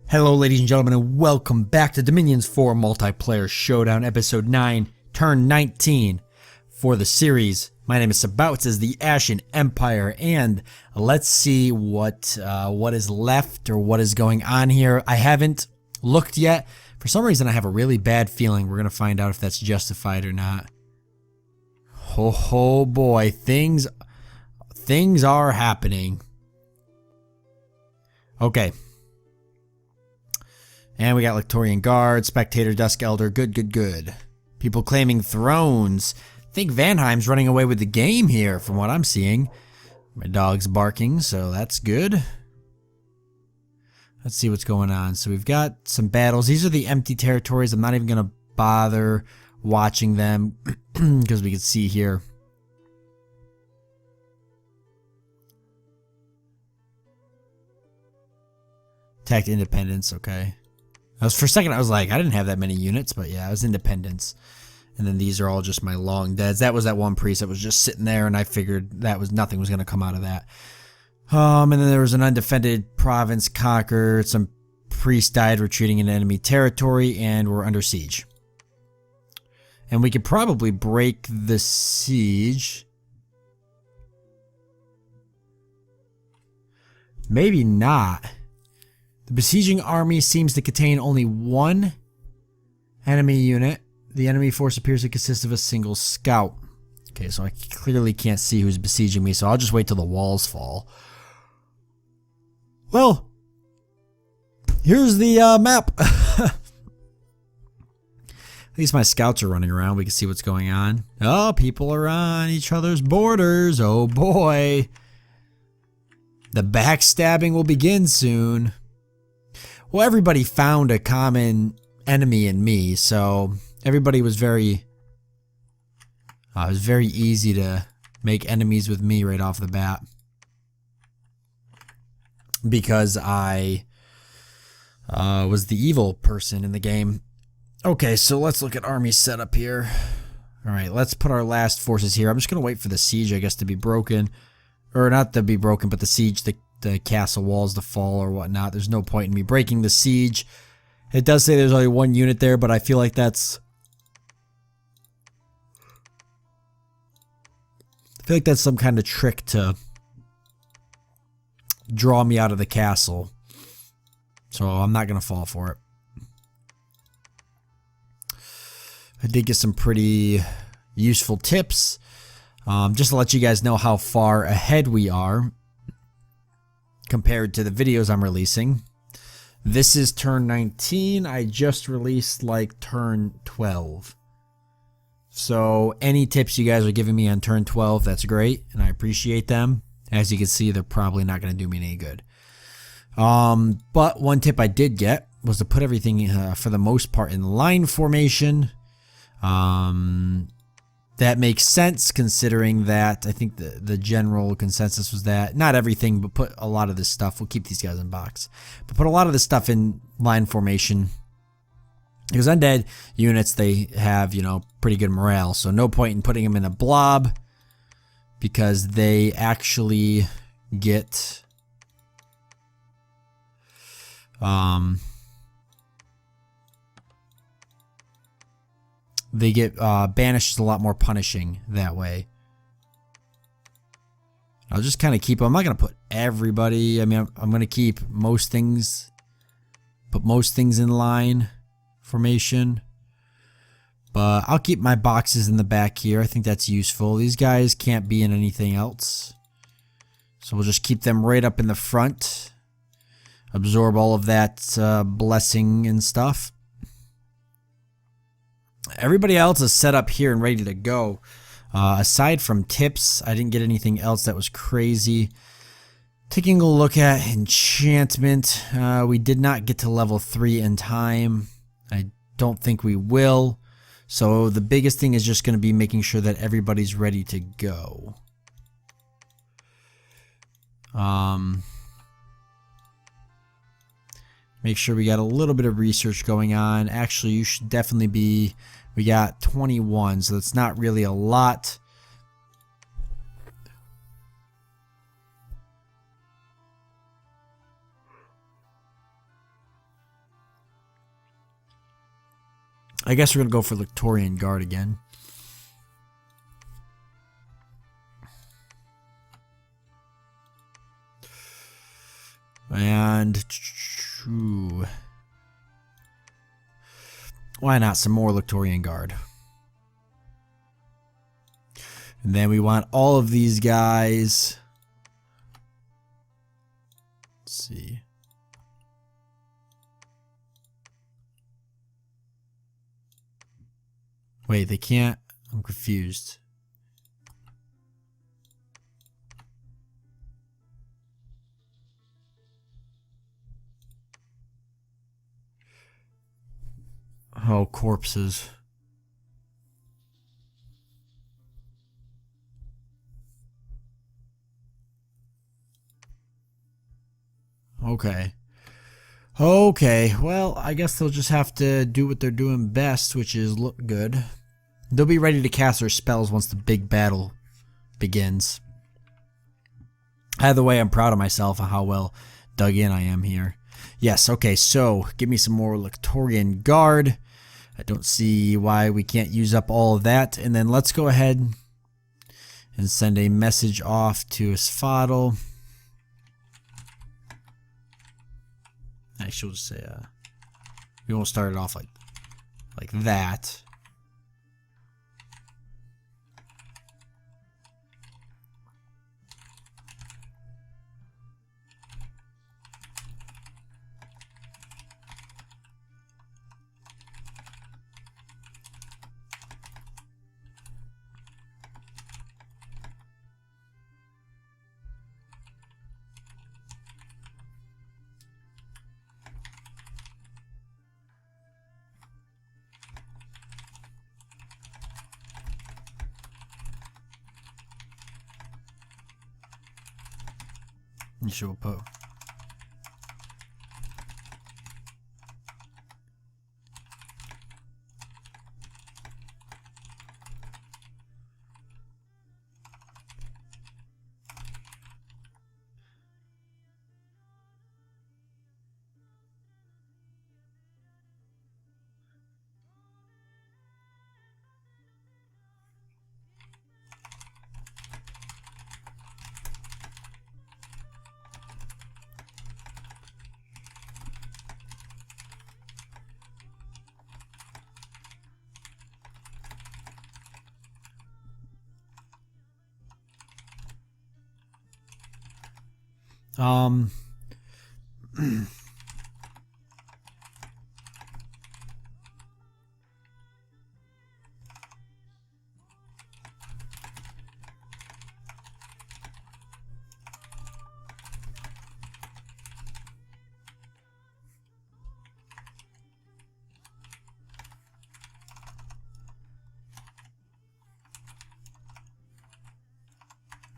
Hello ladies and gentlemen, and welcome back to Dominions 4 Multiplayer Showdown, Episode 9, Turn 19 for the series. My name is Sabouts as the Ashen Empire, and let's see what is left or what is going on here. I haven't looked yet. For some reason I have a really bad feeling we're going to find out if that's justified or not. Oh boy, things are happening. Okay. And we got Lectorian Guard, Spectator, Dusk Elder, good. People claiming thrones. I think Vanheim's running away with the game here from what I'm seeing. My dog's barking, so that's good. Let's see what's going on. So we've got some battles. These are the empty territories. I'm not even going to bother watching them because we can see here. Attacked Independence, okay. For a second I was like, I didn't have that many units, but yeah, it was Independence. And then these are all just my long deads. That was that one priest that was just sitting there, and I figured that was nothing was going to come out of that. And then there was an undefended province conquered. Some priests died retreating into enemy territory, and we're under siege. And we could probably break the siege. Maybe not. The besieging army seems to contain only one enemy unit. The enemy force appears to consist of a single scout. Okay, so I clearly can't see who's besieging me, so I'll just wait till the walls fall. Well, here's the map. At least my scouts are running around. We can see what's going on. Oh, people are on each other's borders. Oh boy. The backstabbing will begin soon. Well, everybody found a common enemy in me, so everybody was it was very easy to make enemies with me right off the bat. Because I was the evil person in the game. Okay, so let's look at army setup here. Alright, let's put our last forces here. I'm just going to wait for the siege, I guess, to be broken. Or not to be broken, but the siege, the castle walls to fall or whatnot. There's no point in me breaking the siege. It does say there's only one unit there, but I feel like that's... some kind of trick to draw me out of the castle. So I'm not going to fall for it. I did get some pretty useful tips. Just to let you guys know how far ahead we are compared to the videos I'm releasing. This is turn 19. I just released like turn 12. So any tips you guys are giving me on turn 12, that's great, and I appreciate them. As you can see, they're probably not going to do me any good. But one tip I did get was to put everything for the most part in line formation. That makes sense considering that I think the general consensus was that not everything, but put a lot of this stuff. We'll keep these guys in box, but put a lot of this stuff in line formation because undead units, they have, you know, pretty good morale. So no point in putting them in a blob because they actually get banished, a lot more punishing that way. I'll just kind of keep them. I'm not going to put everybody. I mean, I'm going to keep most things, put most things in line formation. But I'll keep my boxes in the back here. I think that's useful. These guys can't be in anything else. So we'll just keep them right up in the front. Absorb all of that blessing and stuff. Everybody else is set up here and ready to go. Aside from tips, I didn't get anything else that was crazy. Taking a look at enchantment, we did not get to level 3 in time. I don't think we will. So the biggest thing is just going to be making sure that everybody's ready to go. Make sure we got a little bit of research going on. Actually, you should definitely be... We got 21, so that's not really a lot. I guess we're going to go for Lictorian Guard again. And why not some more Lictorian Guard? And then we want all of these guys. Let's see. Wait, they can't. I'm confused. Oh, corpses. Okay. Okay, well, I guess they'll just have to do what they're doing best, which is look good. They'll be ready to cast their spells once the big battle begins. Either way, I'm proud of myself on how well dug in I am here. Yes, okay, so give me some more Lictorian Guard. I don't see why we can't use up all of that. And then let's go ahead and send a message off to Asphodel. Actually, we'll just say, we won't start it off like that. You should put.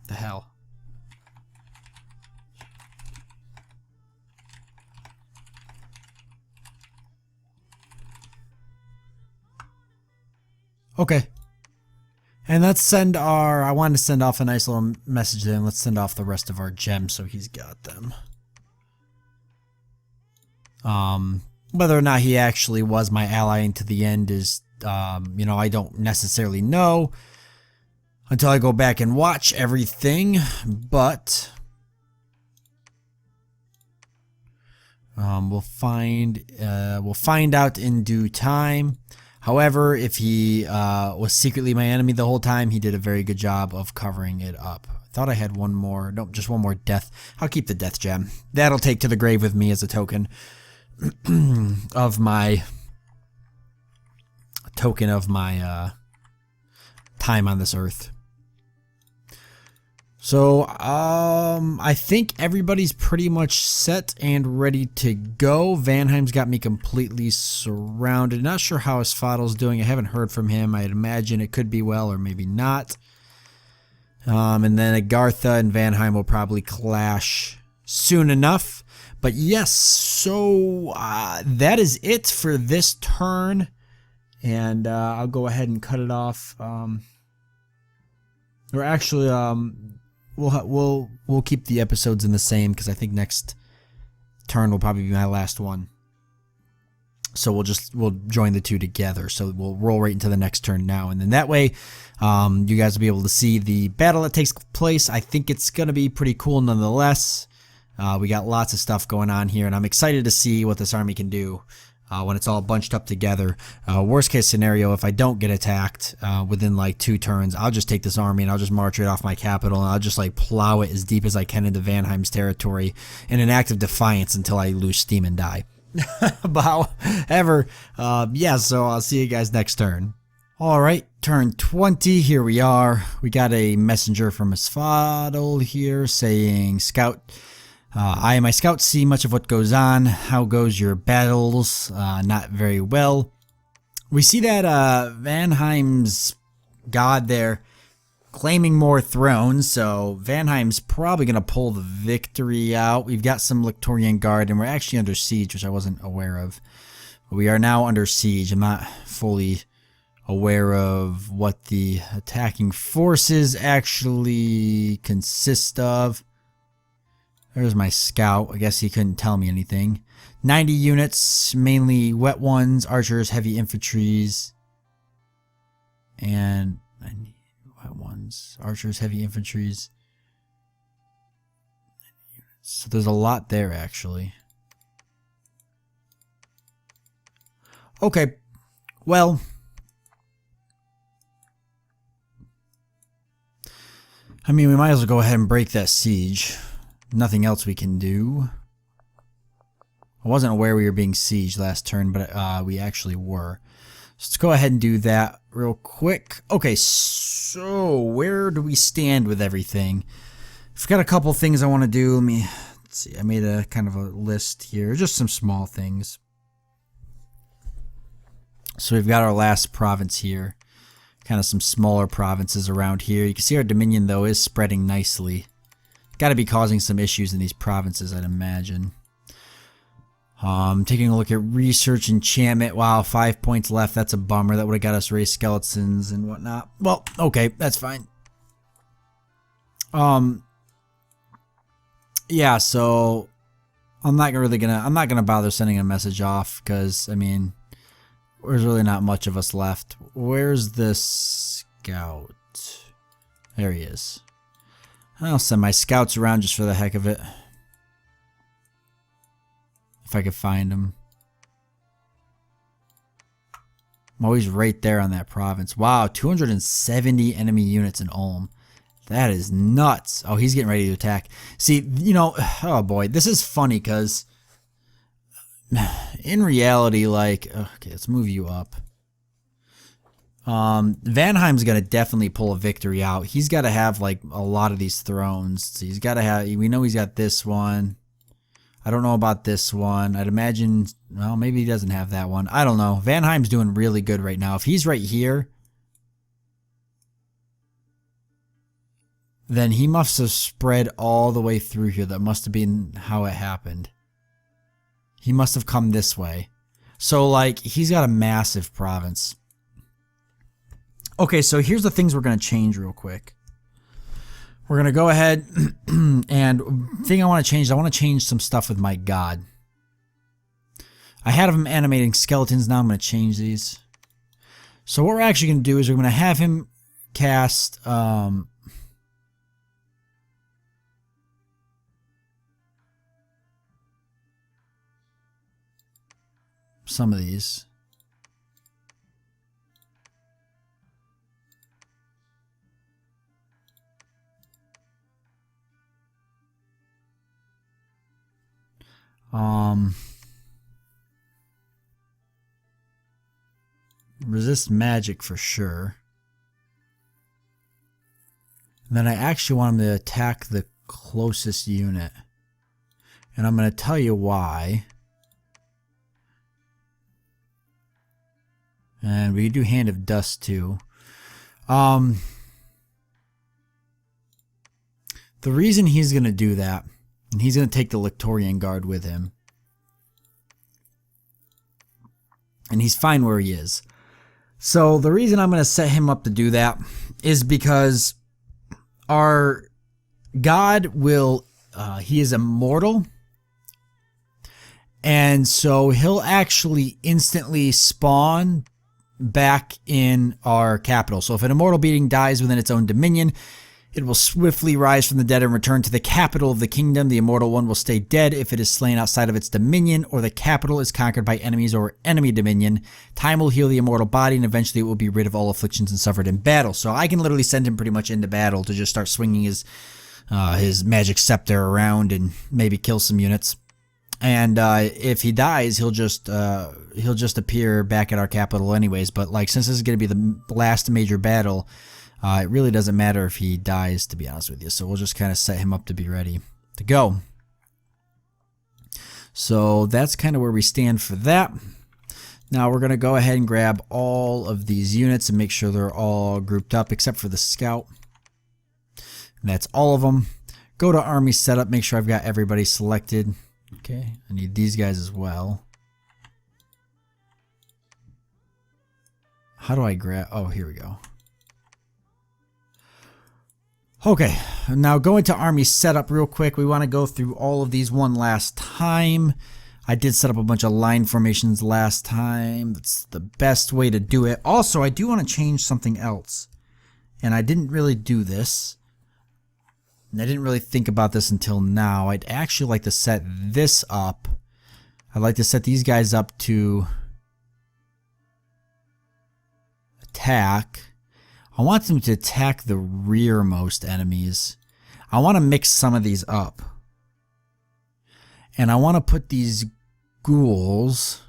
The hell. Okay. And let's send our, I wanted to send off a nice little message to him. Let's send off the rest of our gems so he's got them. Whether or not he actually was my ally into the end is, you know, I don't necessarily know until I go back and watch everything, but we'll find out in due time. However, if he was secretly my enemy the whole time, he did a very good job of covering it up. I thought I had one more. Nope, just one more death. I'll keep the death gem. That'll take to the grave with me as a token of my time on this earth. So, I think everybody's pretty much set and ready to go. Vanheim's got me completely surrounded. Not sure how Asphodel's doing. I haven't heard from him. I'd imagine it could be well or maybe not. And then Agartha and Vanheim will probably clash soon enough. But yes, so that is it for this turn. And I'll go ahead and cut it off. Or actually, we'll keep the episodes in the same because I think next turn will probably be my last one. So we'll join the two together. So we'll roll right into the next turn now, and then that way you guys will be able to see the battle that takes place. I think it's gonna be pretty cool nonetheless. We got lots of stuff going on here, and I'm excited to see what this army can do when it's all bunched up together. Worst case scenario, if I don't get attacked within like 2 turns, I'll just take this army and I'll just march right off my capital, and I'll just like plow it as deep as I can into Vanheim's territory in an act of defiance until I lose steam and die. But however, yeah, so I'll see you guys next turn. Alright, turn 20, here we are. We got a messenger from Asphodel here saying, Scout, I and my scouts see much of what goes on. How goes your battles? Not very well. We see that Vanheim's god there claiming more thrones, so Vanheim's probably going to pull the victory out. We've got some Lictorian guard, and we're actually under siege, which I wasn't aware of. We are now under siege. I'm not fully aware of what the attacking forces actually consist of. There's my scout. I guess he couldn't tell me anything. 90 units, mainly wet ones, archers, heavy infantries, and wet ones, archers, heavy infantries. So there's a lot there, actually. Okay, well, I mean, we might as well go ahead and break that siege. Nothing else we can do. I wasn't aware we were being sieged last turn, but we actually were. So let's go ahead and do that real quick. Okay, so where do we stand with everything? I've got a couple things I want to do. Let's see. I made a kind of a list here, just some small things. So we've got our last province here. Kind of some smaller provinces around here. You can see our dominion, though, is spreading nicely. Got to be causing some issues in these provinces, I'd imagine. Taking a look at research enchantment. Wow, 5 points left. That's a bummer. That would have got us raised skeletons and whatnot. Well, okay, that's fine. Yeah, so I'm not gonna bother sending a message off because I mean, there's really not much of us left. Where's the scout? There he is. I'll send my scouts around just for the heck of it. If I could find him. I'm always right there on that province. Wow, 270 enemy units in Ulm. That is nuts. Oh, he's getting ready to attack. See, you know, oh boy, this is funny because in reality, like, okay, let's move you up. Vanheim's gonna definitely pull a victory out. He's got to have like a lot of these thrones. So he's got to have. We know he's got this one. I don't know about this one. I'd imagine. Well, maybe he doesn't have that one. I don't know. Vanheim's doing really good right now. If he's right here, then he must have spread all the way through here. That must have been how it happened. He must have come this way. So like he's got a massive province. Okay, so here's the things we're going to change real quick. We're going to go ahead and thing I want to change, I want to change some stuff with my god. I had him animating skeletons, now I'm going to change these. So what we're actually going to do is we're going to have him cast some of these. Resist magic for sure. And then I actually want him to attack the closest unit. And I'm going to tell you why. And we can do Hand of Dust too. The reason he's going to do that, and he's going to take the Lictorian Guard with him. And he's fine where he is. So the reason I'm going to set him up to do that is because our god will, he is immortal. And so he'll actually instantly spawn back in our capital. So if an immortal being dies within its own dominion, it will swiftly rise from the dead and return to the capital of the kingdom. The immortal one will stay dead if it is slain outside of its dominion, or the capital is conquered by enemies or enemy dominion. Time will heal the immortal body, and eventually it will be rid of all afflictions and suffered in battle. So I can literally send him pretty much into battle to just start swinging his magic scepter around and maybe kill some units. And if he dies, he'll just appear back at our capital anyways. But like, since this is going to be the last major battle, it really doesn't matter if he dies, to be honest with you. So we'll just kind of set him up to be ready to go. So that's kind of where we stand for that. Now we're going to go ahead and grab all of these units and make sure they're all grouped up except for the scout. And that's all of them. Go to army setup, make sure I've got everybody selected. Okay, I need these guys as well. How do I grab? Oh, here we go. Okay, now going to army setup real quick. We want to go through all of these one last time. I did set up a bunch of line formations last time. That's the best way to do it. Also, I do want to change something else. And I didn't really do this. And I didn't really think about this until now. I'd actually like to set this up. I'd like to set these guys up to attack. I want them to attack the rearmost enemies. I want to mix some of these up. And I want to put these ghouls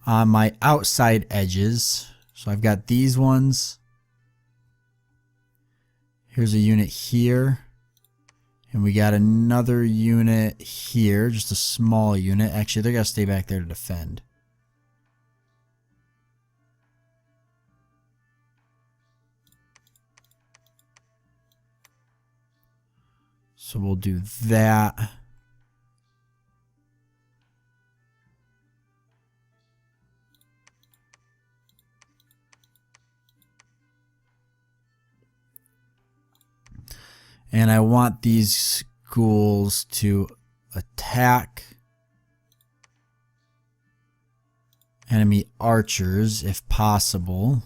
on my outside edges. So I've got these ones. Here's a unit here. And we got another unit here. Just a small unit. Actually, they're going to stay back there to defend. So we'll do that. And I want these ghouls to attack enemy archers if possible.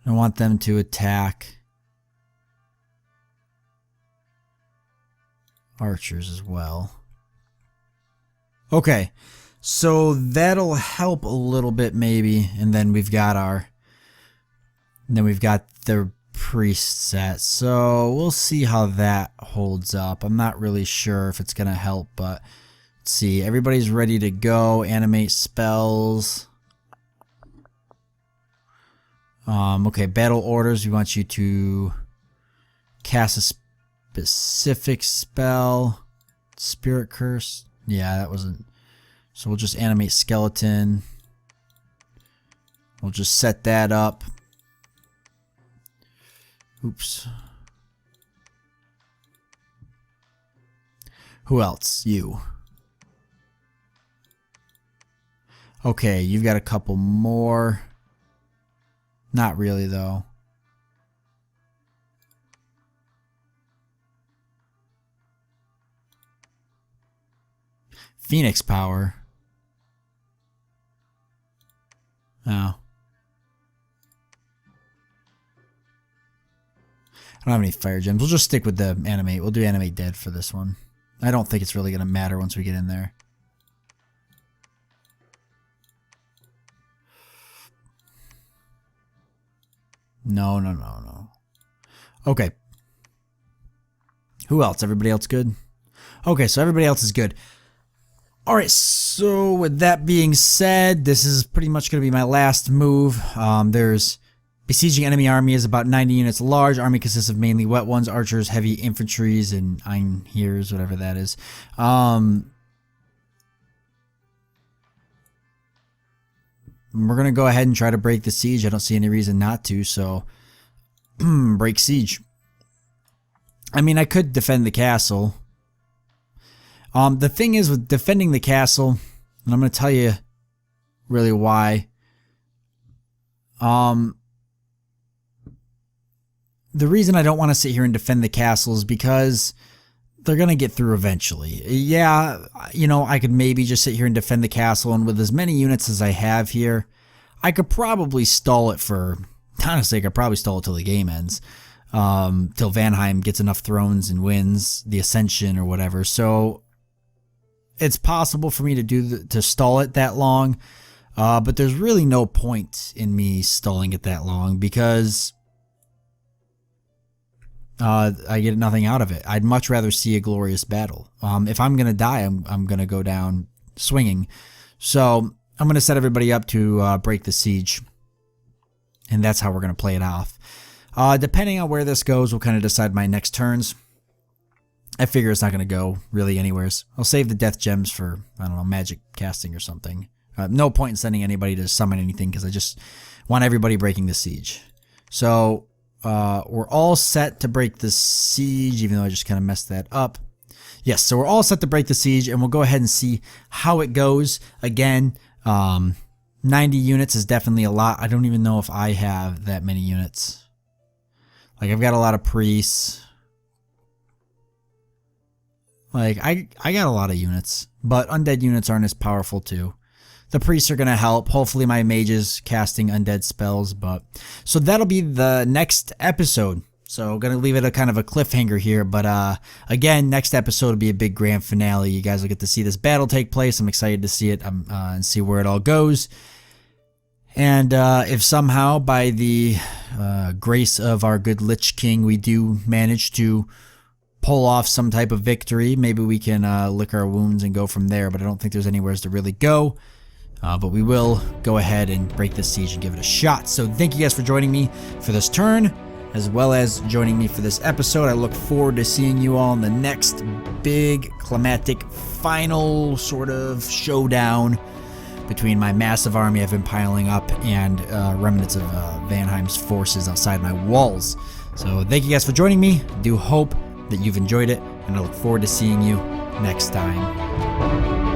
I want them to attack archers as well. Okay, so that'll help a little bit maybe, and then we've got the priest set. So we'll see how that holds up. I'm not really sure if it's gonna help, but let's see. Everybody's ready to go. Animate spells. Okay, battle orders. We want you to cast a specific spell. Spirit curse. Yeah, that wasn't. So we'll just animate skeleton. We'll just set that up. Oops. Who else? You. Okay, you've got a couple more. Not really, though. Phoenix power. Oh. I don't have any fire gems. We'll just stick with the animate. We'll do animate dead for this one. I don't think it's really going to matter once we get in there. No. Okay. Who else? Everybody else good? Okay, so everybody else is good. Alright, so with that being said, this is pretty much going to be my last move. There's besieging enemy army is about 90 units large. Army consists of mainly wet ones, archers, heavy infantries, and einheers, whatever that is. We're going to go ahead and try to break the siege. I don't see any reason not to, so break siege. I mean, I could defend the castle. The thing is with defending the castle, and I'm going to tell you really why. the reason I don't want to sit here and defend the castle is because they're going to get through eventually. Yeah, you know, I could maybe just sit here and defend the castle, and with as many units as I have here, I could probably stall it for, honestly, I could probably stall it till the game ends. Till Vanheim gets enough thrones and wins the Ascension or whatever. So it's possible for me to stall it that long, but there's really no point in me stalling it that long because I get nothing out of it. I'd much rather see a glorious battle. If I'm gonna die, I'm gonna go down swinging. So I'm gonna set everybody up to break the siege, and that's how we're gonna play it off. Depending on where this goes, we'll kind of decide my next turns. I figure it's not going to go really anywheres. I'll save the death gems for, I don't know, magic casting or something. No point in sending anybody to summon anything because I just want everybody breaking the siege. So we're all set to break the siege, even though I just kind of messed that up. Yes, so we're all set to break the siege, and we'll go ahead and see how it goes. Again, 90 units is definitely a lot. I don't even know if I have that many units. Like, I've got a lot of priests. Like, I got a lot of units, but undead units aren't as powerful too. The priests are going to help. Hopefully my mages casting undead spells, but... So that'll be the next episode. So going to leave it a kind of a cliffhanger here, but again, next episode will be a big grand finale. You guys will get to see this battle take place. I'm excited to see it and see where it all goes. And if somehow, by the grace of our good Lich King, we do manage to pull off some type of victory, maybe we can lick our wounds and go from there, but I don't think there's anywhere to really go. But we will go ahead and break this siege and give it a shot. So thank you guys for joining me for this turn, as well as joining me for this episode. I look forward to seeing you all in the next big, climatic, final sort of showdown between my massive army I've been piling up and remnants of Vanheim's forces outside my walls. So thank you guys for joining me. I do hope that you've enjoyed it, and I look forward to seeing you next time.